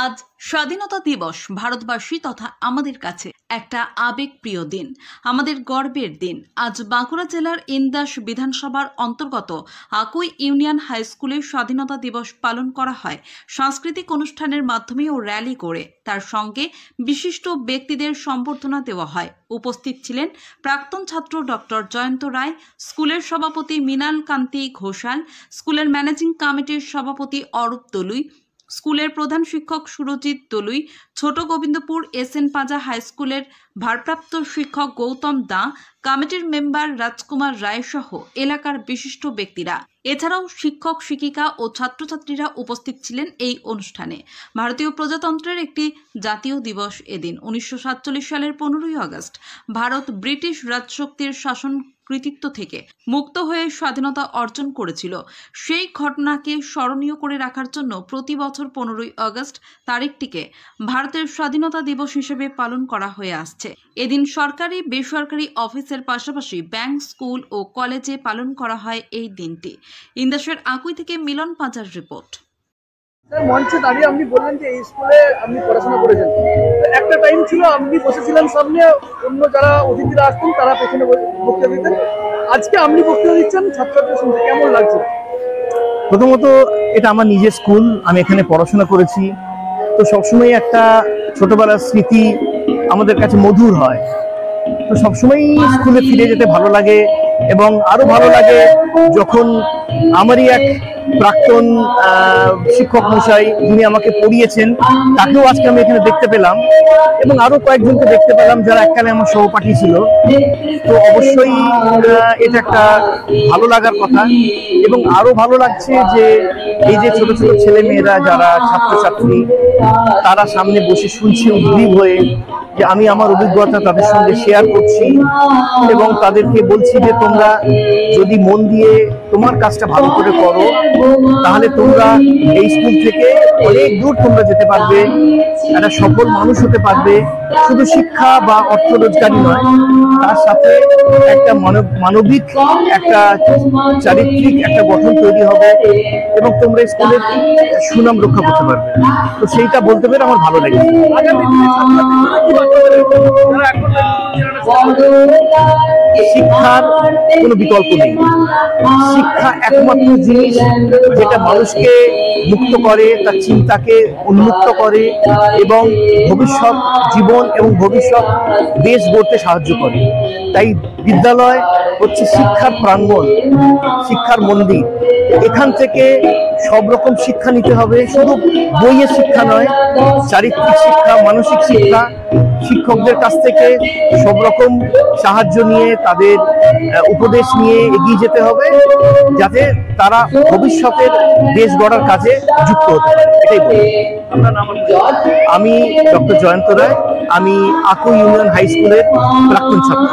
আজ স্বাধীনতা দিবস ভারতবাসী তথা আমাদের কাছে একটা আবেগপ্রিয় দিন, আমাদের গর্বের দিন। আজ বাঁকুড়া জেলার ইন্দাস বিধানসভার অন্তর্গত আকুই ইউনিয়ন হাই স্কুলে স্বাধীনতা দিবস পালন করা হয় সাংস্কৃতিক অনুষ্ঠানের মাধ্যমে ও র্যালি করে। তার সঙ্গে বিশিষ্ট ব্যক্তিদের সম্বর্ধনা দেওয়া হয়। উপস্থিত ছিলেন প্রাক্তন ছাত্র ডক্টর জয়ন্ত রায়, স্কুলের সভাপতি মৃণাল কান্তি ঘোষাল, স্কুলের ম্যানেজিং কমিটির সভাপতি অরূপ দলুই, স্কুলের প্রধান শিক্ষক সুরজিৎ দলুই, ছোট গোবিন্দপুর এসএন পাজা হাই স্কুলের ভারপ্রাপ্ত শিক্ষক গৌতম দা, কমিটির মেম্বার রাজকুমার রায় সহ এলাকার বিশিষ্ট ব্যক্তিরা। এছাড়াও শিক্ষক শিক্ষিকা ও ছাত্রছাত্রীরা উপস্থিত ছিলেন এই অনুষ্ঠানে। ভারতীয় প্রজাতন্ত্রের একটি জাতীয় দিবস এদিন। 1947 সালের 15ই আগস্ট ভারত ব্রিটিশ রাজশক্তির শাসন কৃতিত্ব থেকে মুক্ত হয়ে স্বাধীনতা অর্জন করেছিল। সেই ঘটনাকে স্মরণীয় করে রাখার জন্য প্রতি বছর 15ই আগস্ট তারিখটিকে ভারতের স্বাধীনতা দিবস হিসেবে পালন করা হয়ে আসছে। এদিন সরকারি বেসরকারি অফিসের পাশাপাশি ব্যাংক, স্কুল ও কলেজে পালন করা হয় এই দিনটি। ইন্দাসের আকুই থেকে মিলন পাঁচার রিপোর্ট। মঞ্চে দাঁড়িয়ে আপনি বললেন যে এই স্কুলে আপনি পড়াশোনা করেছেন। একটা টাইম ছিল আপনি বসেছিলেন সামনে, অন্য যারা অতিথিরা আসতেন তারা পেছনে বক্তৃতা দিতেন। আজকে আপনি বক্তৃতা দিচ্ছেন, ছাত্রছাত্রীদের শুনতে কেমন লাগছে? প্রথমত এটা আমার নিজের স্কুল, আমি এখানে পড়াশোনা করেছি, তো সবসময় একটা ছোটবেলার স্মৃতি আমাদের কাছে মধুর হয়। তো সবসময়ই স্কুলে ফিরে যেতে ভালো লাগে এবং আরো ভালো লাগে যখন আমারই এক প্রাক্তন শিক্ষক মশাই, যিনি আমাকে পড়িয়েছেন, তাকেও আজকে আমি এখানে দেখতে পেলাম এবং আরো কয়েকজনকে দেখতে পেলাম যারা এককালে আমার সহপাঠী ছিল। তো অবশ্যই এটা একটা ভালো লাগার কথা এবং আরো ভালো লাগছে যে এই যে ছোট ছোট ছেলে মেয়েরা যারা ছাত্রছাত্রী, তারা সামনে বসে শুনছে উদ্গ্রীব হয়ে যে আমি আমার অভিজ্ঞতা তাদের সঙ্গে শেয়ার করছি এবং তাদেরকে বলছি যে তোমরা যদি মন দিয়ে তোমার কাজটা ভালো করে করো তাহলে তোমরা এই স্কুল থেকে অনেক দূর তোমরা যেতে পারবে, একটা সফল মানুষ হতে পারবে। শুধু শিক্ষা বা অর্থ রোজগারই নয়, তার সাথে একটা মানবিক একটা চারিত্রিক একটা গঠন তৈরি হবে এবং তোমরা স্কুলের সুনাম রক্ষা করতে পারবে। তো সেইটা বলতে পেরে আমার ভালো লাগে। শিক্ষার কোনো বিকল্প নেই। শিক্ষা একমাত্র জিনিস যেটা মানুষকে মুক্ত করে, তার চিন্তাকে উন্মুক্ত করে এবং ভবিষ্যৎ জীবন এবং ভবিষ্যৎ দেশ গড়তে সাহায্য করে। তাই বিদ্যালয় হচ্ছে শিক্ষার প্রাঙ্গণ, শিক্ষার মন্দির। এখান থেকে সব রকম শিক্ষা নিতে হবে, শুধু বইয়ের শিক্ষা নয়, চারিত্রিক শিক্ষা, মানসিক শিক্ষা। শিক্ষকদের কাছ থেকে সব রকম সাহায্য নিয়ে, তাদের উপদেশ নিয়ে এগিয়ে যেতে হবে, যাতে তারা ভবিষ্যতের দেশ গড়ার কাজে যুক্ত হতে পারে। এটাই বলি। আমি ডক্টর জয়ন্ত রায়, আমি আকুই ইউনিয়ন হাই স্কুলের প্রাক্তন ছাত্র।